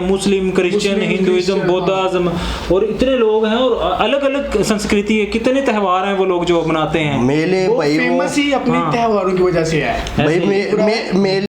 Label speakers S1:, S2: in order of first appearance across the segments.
S1: मुस्लिम, Christian, Hinduism, बौद्धाज्म और इतने लोग हैं और अलग अलग संस्कृति है, कितने त्यौहार हैं वो लोग जो मनाते हैं।
S2: मेले भाई
S3: फेमस ही अपने त्योहारों की वजह से है
S2: भाई। मेले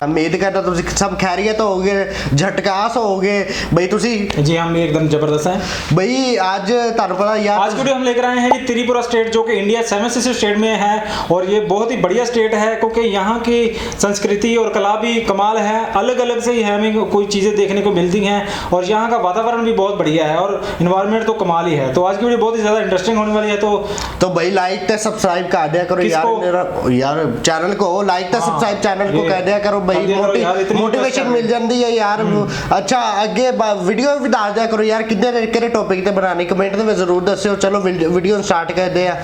S2: उम्मीद करता तुम सब खैरियत होगे, झटकास होगे भाई। तुसी
S1: जी हम एकदम जबरदस्त हैं
S2: भाई। आज तार पता यार,
S1: आज वीडियो हम लेकर आए हैं जी त्रिपुरा स्टेट, जो कि इंडिया 7 सिस्टर स्टेट में है और ये बहुत ही बढ़िया स्टेट है क्योंकि यहाँ की संस्कृति और कला भी कमाल है, अलग अलग से ही हमें कोई चीज़ें देखने को मिलती हैं और यहाँ का वातावरण भी बहुत बढ़िया है और इन्वायरमेंट तो कमाल ही है। तो आज की वीडियो बहुत ही ज़्यादा इंटरेस्टिंग होने वाली है। तो
S2: भाई लाइक तो सब्सक्राइब कर दिया करो यार चैनल को लाइक तो सब्सक्राइब चैनल को कर दिया करो भाई, मोटिवेशन मिल जाती है यार। अच्छा आगे वीडियो भी डाल दिया करो यार, कितने टॉपिक ते बनाने कमेंट में जरूर दस्यो। चलो वीडियो स्टार्ट करते हैं।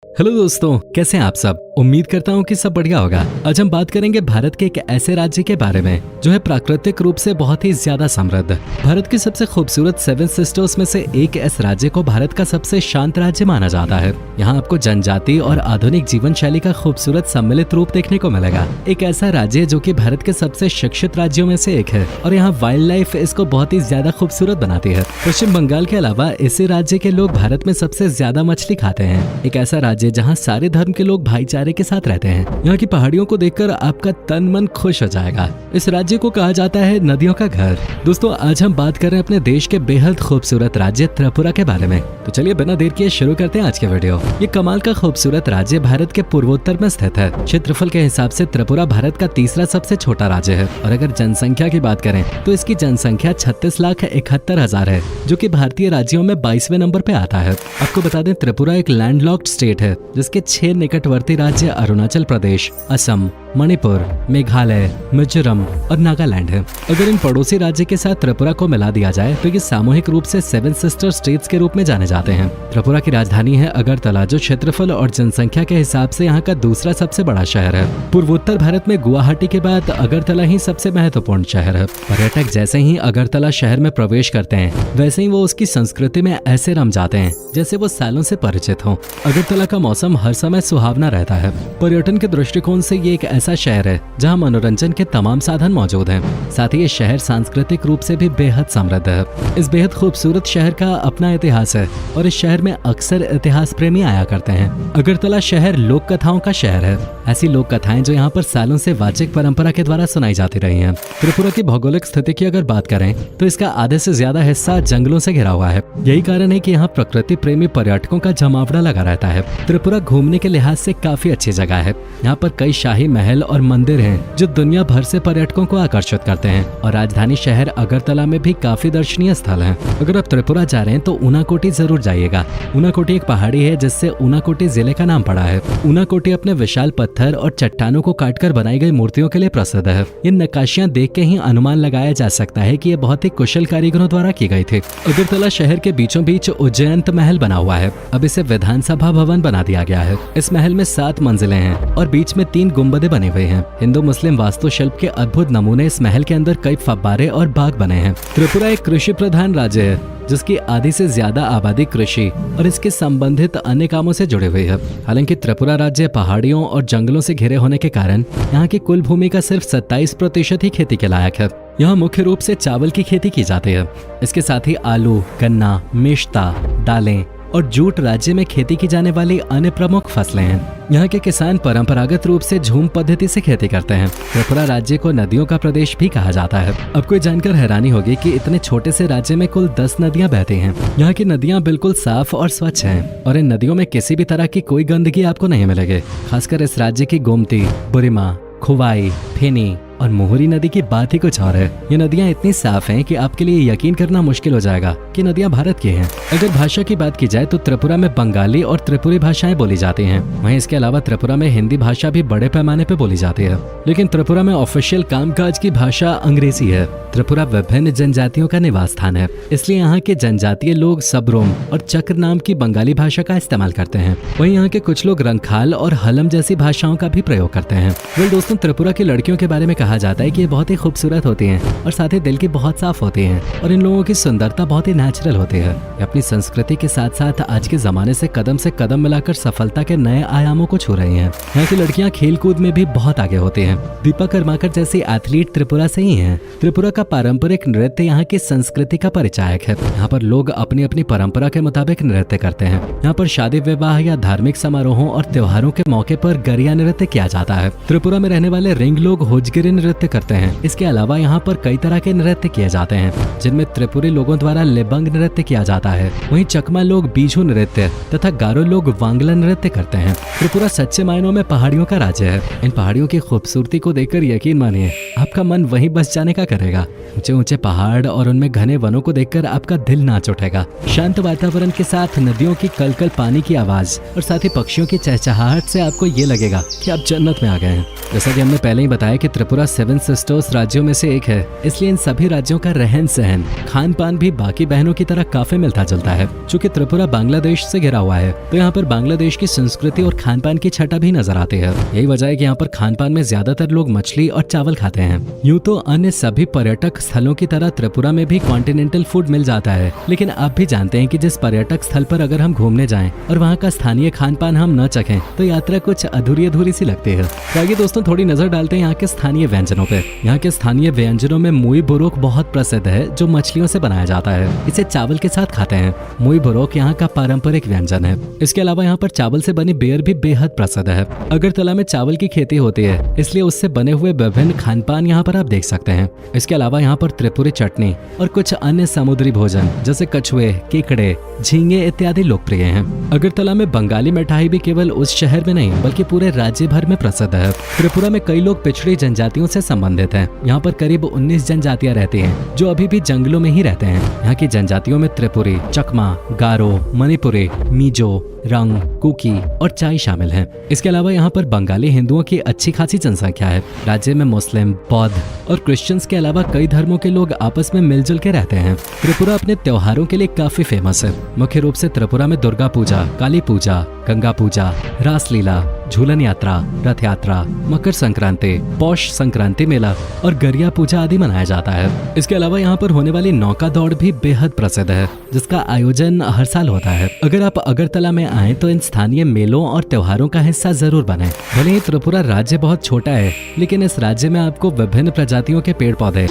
S4: हेलो दोस्तों, कैसे हैं आप सब? उम्मीद करता हूँ कि सब बढ़िया होगा। आज हम बात करेंगे भारत के एक ऐसे राज्य के बारे में जो है प्राकृतिक रूप से बहुत ही ज्यादा समृद्ध। भारत की सबसे खूबसूरत 7 सिस्टर्स में से एक इस राज्य को भारत का सबसे शांत राज्य माना जाता है। यहाँ आपको जनजाति और आधुनिक जीवन शैली का खूबसूरत सम्मिलित रूप देखने को मिलेगा। एक ऐसा राज्य जो कि भारत के सबसे शिक्षित राज्यों में से एक है और यहाँ वाइल्ड लाइफ इसको बहुत ही ज्यादा खूबसूरत बनाती है। पश्चिम बंगाल के अलावा इसी राज्य के लोग भारत में सबसे ज्यादा मछली खाते हैं। एक ऐसा राज्य जहाँ सारे धर्म के लोग भाईचारे के साथ रहते हैं। यहाँ की पहाड़ियों को देखकर आपका तन मन खुश हो जाएगा। इस राज्य को कहा जाता है नदियों का घर। दोस्तों आज हम बात कर रहे हैं अपने देश के बेहद खूबसूरत राज्य त्रिपुरा के बारे में। तो चलिए बिना देर किए शुरू करते हैं आज के वीडियो। ये कमाल का खूबसूरत राज्य भारत के पूर्वोत्तर में स्थित है। क्षेत्रफल के हिसाब से त्रिपुरा भारत का तीसरा सबसे छोटा राज्य है और अगर जनसंख्या की बात करें तो इसकी जनसंख्या 36,71,000 है, जो कि भारतीय राज्यों में 22वें नंबर पे आता है। आपको बता दें त्रिपुरा एक लैंडलॉक्ड स्टेट है जिसके 6 निकटवर्ती राज्य अरुणाचल प्रदेश, असम, मणिपुर, मेघालय, मिजोरम और नागालैंड है। अगर इन पड़ोसी राज्य के साथ त्रिपुरा को मिला दिया जाए तो ये सामूहिक रूप से 7 सिस्टर स्टेट्स के रूप में जाने जाते हैं। त्रिपुरा की राजधानी है अगरतला, जो क्षेत्रफल और जनसंख्या के हिसाब से यहाँ का दूसरा सबसे बड़ा शहर है। पूर्वोत्तर भारत में गुवाहाटी के बाद अगरतला ही सबसे महत्वपूर्ण शहर है। पर्यटक जैसे ही अगरतला शहर में प्रवेश करते हैं वैसे ही वो उसकी संस्कृति में ऐसे रम जाते हैं जैसे वो सालों से परिचित हो। अगरतला का मौसम हर समय सुहावना रहता है। पर्यटन के दृष्टिकोण से ये एक ऐसा शहर है जहां मनोरंजन के तमाम साधन मौजूद हैं। साथ ही ये शहर सांस्कृतिक रूप से भी बेहद समृद्ध है। इस बेहद खूबसूरत शहर का अपना इतिहास है और इस शहर में अक्सर इतिहास प्रेमी आया करते हैं। अगरतला शहर लोक कथाओं का शहर है। ऐसी लोक कथाएं जो यहाँ पर सालों से वाचिक परंपरा के द्वारा सुनाई जाती रही हैं। त्रिपुरा की भौगोलिक स्थिति की अगर बात करें तो इसका आधे से ज्यादा हिस्सा जंगलों से घिरा हुआ है। यही कारण है कि यहाँ प्रकृति प्रेमी पर्यटकों का जमावड़ा लगा रहता है। त्रिपुरा घूमने के लिहाज से काफी अच्छी जगह है। यहाँ पर कई शाही महल और मंदिर हैं जो दुनिया भर से पर्यटकों को आकर्षित करते हैं और राजधानी शहर अगरतला में भी काफी दर्शनीय स्थल हैं। अगर आप त्रिपुरा जा रहे हैं तो ऊनाकोटी जरूर जाइएगा। ऊनाकोटी एक पहाड़ी है जिससे ऊनाकोटी जिले का नाम पड़ा है। ऊनाकोटी अपने विशाल पत्थर और चट्टानों को काटकर बनाई गई मूर्तियों के लिए प्रसिद्ध है। ये नक्काशियां देख के ही अनुमान लगाया जा सकता है कि ये बहुत ही कुशल कारीगरों द्वारा की गई थी। अगरतला शहर के बीचों बीच उज्जैंत महल बना हुआ है। अब इसे विधानसभा भवन बना दिया गया है। इस महल में 7 मंजिलें हैं और बीच में 3 गुंबदे बने हुए हैं। हिंदू मुस्लिम वास्तुशिल्प के अद्भुत नमूने इस महल के अंदर कई फव्वारे और बाग बने हैं। त्रिपुरा एक कृषि प्रधान राज्य है जिसकी आधी से ज्यादा आबादी कृषि और इसके संबंधित अन्य कामों से जुड़े हुए है। हालांकि त्रिपुरा राज्य पहाड़ियों और जंगलों से घिरे होने के कारण यहाँ की कुल भूमि का सिर्फ 27% ही खेती के लायक है। यहाँ मुख्य रूप से चावल की खेती की जाती है। इसके साथ ही आलू, गन्ना, मेश्ता, दालें और जूट राज्य में खेती की जाने वाली अन्य प्रमुख फसलें हैं। यहाँ के किसान परंपरागत रूप से झूम पद्धति से खेती करते हैं। त्रिपुरा राज्य को नदियों का प्रदेश भी कहा जाता है। आपको ये जानकर हैरानी होगी कि इतने छोटे से राज्य में कुल 10 नदियाँ बहती हैं। यहाँ की नदियाँ बिल्कुल साफ और स्वच्छ हैं और इन नदियों में किसी भी तरह की कोई गंदगी आपको नहीं मिलेगी। खासकर इस राज्य की गोमती, बुरिमा, खुवाई, फेनी और मोहरी नदी की बात ही कुछ और है। ये नदियाँ इतनी साफ हैं कि आपके लिए यकीन करना मुश्किल हो जाएगा कि नदियाँ भारत की हैं। अगर भाषा की बात की जाए तो त्रिपुरा में बंगाली और त्रिपुरी भाषाएं बोली जाती हैं। वहीं इसके अलावा त्रिपुरा में हिंदी भाषा भी बड़े पैमाने पे बोली जाती है। लेकिन त्रिपुरा में ऑफिशियल कामकाज की भाषा अंग्रेजी है। त्रिपुरा विभिन्न जनजातियों का निवास स्थान है, इसलिए यहाँ के जनजातीय लोग सबरोम और चक्र नाम की बंगाली भाषा का इस्तेमाल करते हैं। वहीं यहाँ के कुछ लोग रंगखाल और हलम जैसी भाषाओं का भी प्रयोग करते हैं। दोस्तों त्रिपुरा की लड़कियों के बारे में कहा कहा जाता है कि ये बहुत ही खूबसूरत होती हैं और साथ ही दिल की बहुत साफ होती हैं और इन लोगों की सुंदरता बहुत ही नेचुरल होती है। ये अपनी संस्कृति के साथ साथ आज के जमाने से कदम मिलाकर सफलता के नए आयामों को छू रही हैं। यहाँ की लड़कियाँ खेल कूद में भी बहुत आगे होती हैं। दीपा कर्माकर जैसी एथलीट त्रिपुरा से ही हैं। त्रिपुरा का पारंपरिक नृत्य यहाँ की संस्कृति का परिचायक है। यहाँ पर लोग अपनी अपनी परंपरा के मुताबिक नृत्य करते हैं। यहाँ पर शादी विवाह या धार्मिक समारोहों और त्योहारों के मौके पर गरिया नृत्य किया जाता है। त्रिपुरा में रहने वाले रिंग लोग होजगिरी नृत्य करते हैं। इसके अलावा यहाँ पर कई तरह के नृत्य किए जाते हैं, जिनमें त्रिपुरी लोगों द्वारा लेबंग नृत्य किया जाता है। वहीं चकमा लोग बीजू नृत्य तथा गारो लोग वांगला नृत्य करते हैं। त्रिपुरा सच्चे मायनों में पहाड़ियों का राज्य है। इन पहाड़ियों की खूबसूरती को देखकर यकीन मानिए आपका मन वहीं बस जाने का करेगा। ऊंचे ऊंचे पहाड़ और उनमें घने वनों को देखकर आपका दिल नाच उठेगा। शांत वातावरण के साथ नदियों की कलकल पानी की आवाज और साथ ही पक्षियों की चहचहाहट से आपको ये लगेगा कि आप जन्नत में आ गए हैं। जैसा कि हमने पहले ही बताया कि त्रिपुरा 7 सिस्टर्स राज्यों में से एक है, इसलिए इन सभी राज्यों का रहन सहन खान पान भी बाकी बहनों की तरह काफी मिलता जुलता है। चूंकि त्रिपुरा बांग्लादेश से घिरा हुआ है तो यहाँ पर बांग्लादेश की संस्कृति और खान पान की छटा भी नजर आती है। यही वजह है कि यहाँ पर खान पान में ज्यादातर लोग मछली और चावल खाते हैं। यूँ तो अन्य सभी पर्यटक स्थलों की तरह त्रिपुरा में भी कॉन्टिनेंटल फूड मिल जाता है, लेकिन आप भी जानते हैं कि जिस पर्यटक स्थल पर अगर हम घूमने जाएं और वहाँ का स्थानीय खान पान हम न चखें तो यात्रा कुछ अधूरी सी लगती है। तो आइए दोस्तों थोड़ी नजर डालते हैं यहाँ के स्थानीय व्यंजनों पे। यहाँ के स्थानीय व्यंजनों में मुई बुरोक बहुत प्रसिद्ध है, जो मछलियों से बनाया जाता है। इसे चावल के साथ खाते हैं। मुई बुरोक यहाँ का पारंपरिक व्यंजन है। इसके अलावा यहाँ पर चावल से बनी बेर भी बेहद प्रसिद्ध है। अगरतला में चावल की खेती होती है, इसलिए उससे बने हुए विभिन्न खान पान यहाँ पर आप देख सकते हैं। इसके अलावा यहाँ पर त्रिपुरी चटनी और कुछ अन्य समुद्री भोजन जैसे कछुए, केकड़े, झींगे इत्यादि लोकप्रिय हैं। अगरतला में बंगाली मिठाई भी केवल उस शहर में नहीं बल्कि पूरे राज्य भर में प्रसिद्ध है। त्रिपुरा में कई लोग पिछड़ी जनजातियों से संबंधित हैं। यहाँ पर करीब 19 जनजातियां रहती हैं, जो अभी भी जंगलों में ही रहते हैं। यहाँ की जनजातियों में त्रिपुरी, चकमा, गारो, मणिपुरी, मिजो, रंग, कुकी और चाई शामिल हैं। इसके अलावा यहाँ पर बंगाली हिंदुओं की अच्छी खासी जनसंख्या है। राज्य में मुस्लिम, बौद्ध और क्रिश्चियंस के अलावा कई धर्मों के लोग आपस में मिलजुल के रहते हैं। त्रिपुरा अपने त्योहारों के लिए काफी फेमस है। मुख्य रूप से त्रिपुरा में दुर्गा पूजा, काली पूजा, गंगा पूजा, रासलीला, झूलन यात्रा, रथ यात्रा, मकर संक्रांति, पौष संक्रांति मेला और गरिया पूजा आदि मनाया जाता है। इसके अलावा यहाँ पर होने वाली नौका दौड़ भी बेहद प्रसिद्ध है, जिसका आयोजन हर साल होता है। अगर आप अगरतला में आए तो इन स्थानीय मेलों और त्योहारों का हिस्सा जरूर बने। भले ही त्रिपुरा राज्य बहुत छोटा है, लेकिन इस राज्य में आपको विभिन्न प्रजातियों के पेड़ पौधे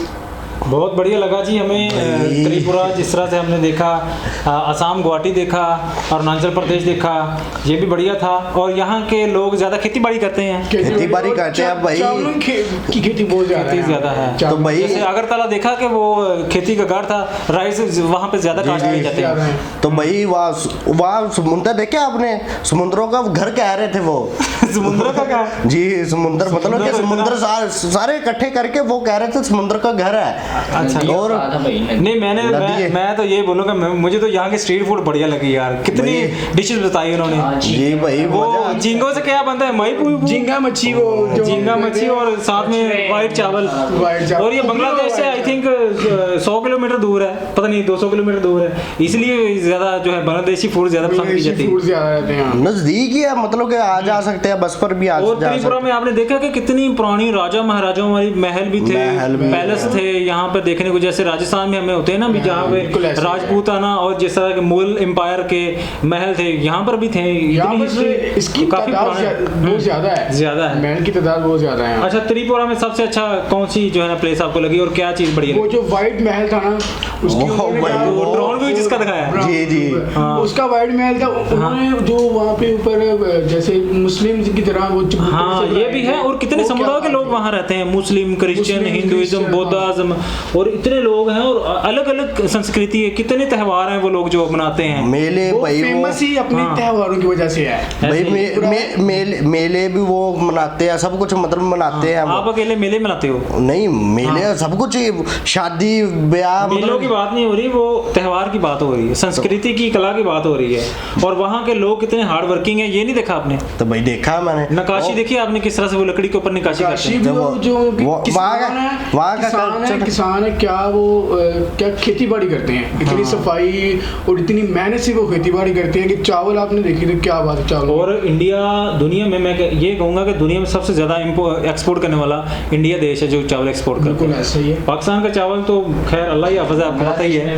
S1: बहुत बढ़िया लगा जी हमें। त्रिपुरा जिस तरह से हमने देखा, असम गुवाहाटी देखा, अरुणाचल प्रदेश देखा, ये भी बढ़िया था। और यहाँ के लोग ज़्यादा खेती बाड़ी करते हैं।
S2: खेती बाड़ी करते हैं भाई,
S3: की खेती बहुत
S1: ज़्यादा है।
S2: तो भाई
S1: जैसे अगरतला देखा कि वो खेती का घर था, राइस वहाँ पे ज़्यादा कास्ट किए जाते हैं।
S2: तो भाई वहाँ समुद्र देखे आपने, समुद्रों का घर कह रहे थे वो
S1: समुद्र का क्या
S2: जी, समुद्र मतलब कि समुद्र सारे इकट्ठे करके वो कह रहे थे समुद्र का घर है।
S1: अच्छा,
S2: और
S1: नहीं मैं तो ये बोलूँगा, मुझे तो यहाँ के स्ट्रीट फूड बढ़िया लगी यार। कितनी डिशेस बताई उन्होंने
S2: जी भाई।
S1: वो झींगों से क्या बनता है, मई
S3: झींगा मच्छी, वो
S1: झींगा मच्छी और साथ में वाइट चावल। और ये बांग्लादेश से आई थिंक 100 किलोमीटर दूर है, पता नहीं 200 किलोमीटर दूर है, इसलिए ज्यादा जो है बांग्लादेशी फूड ज्यादा पसंद की जाती है।
S2: नजदीक ही है, मतलब कि आ जा सकते हैं बस पर भी आ जा सकते हैं।
S1: और त्रिपुरा में आपने देखा कि कितनी पुरानी राजा महाराजाओं वाली महल भी थे, पैलेस थे यहाँ पर देखने को। जैसे राजस्थान में हमें होते हैं ना भी, जहाँ पे राजपूताना और जिस तरह के मुगल एम्पायर के महल थे, यहाँ पर भी थे।
S3: इसकी काफी बहुत ज्यादा है, महल की तादाद बहुत ज्यादा है।
S1: अच्छा, त्रिपुरा में सबसे अच्छा कौन सी जो है ना प्लेस आपको लगी और क्या चीज बढ़िया?
S3: वो जो व्हाइट महल था ना, उसकी
S1: ड्रोन व्यू जिसका दिखाया
S2: जी जी,
S3: उसका व्हाइट महल था। उन्होंने जो वहाँ पे ऊपर जैसे मुस्लिम की तरह वो,
S1: हाँ ये भी है। और कितने समुदाय के लोग वहाँ रहते हैं, मुस्लिम, क्रिश्चियन, हिंदुइज्म, बौद्धिज्म, और इतने लोग हैं और अलग अलग संस्कृति है। कितने त्योहार हैं वो लोग जो मनाते हैं।
S2: मेले भाई
S3: फेमस ही अपने त्योहारों की वजह से है
S2: भाई। मेले भी वो मनाते हैं, सब कुछ मतलब मनाते हैं।
S1: आप अकेले मेले मनाते हो?
S2: नहीं, मेले सब कुछ, शादी ब्याह,
S1: मेलों की बात नहीं हो रही, वो त्योहार की बात हो रही है, संस्कृति की, कला की बात हो रही है। और वहाँ के लोग कितने हार्ड वर्किंग है, ये नहीं देखा आपने?
S2: तो भाई देखा मैंने।
S1: नक्काशी देखी आपने किस तरह से वो लकड़ी के ऊपर नक्काशी करते हैं?
S3: जो वहाँ का इंसान है क्या वो क्या खेती बाड़ी करते हैं, इतनी सफाई और इतनी मेहनत से वो खेती बाड़ी करते हैं कि चावल आपने देखी तो क्या बात है चावल।
S1: और इंडिया दुनिया में मैं ये कहूँगा कि दुनिया में सबसे ज़्यादा एक्सपोर्ट करने वाला इंडिया देश है जो चावल एक्सपोर्ट करता है।
S3: बिल्कुल ऐसा ही है।
S1: पाकिस्तान का चावल तो खैर अल्लाह ही हाफ़िज़ है, आपको पता ही है।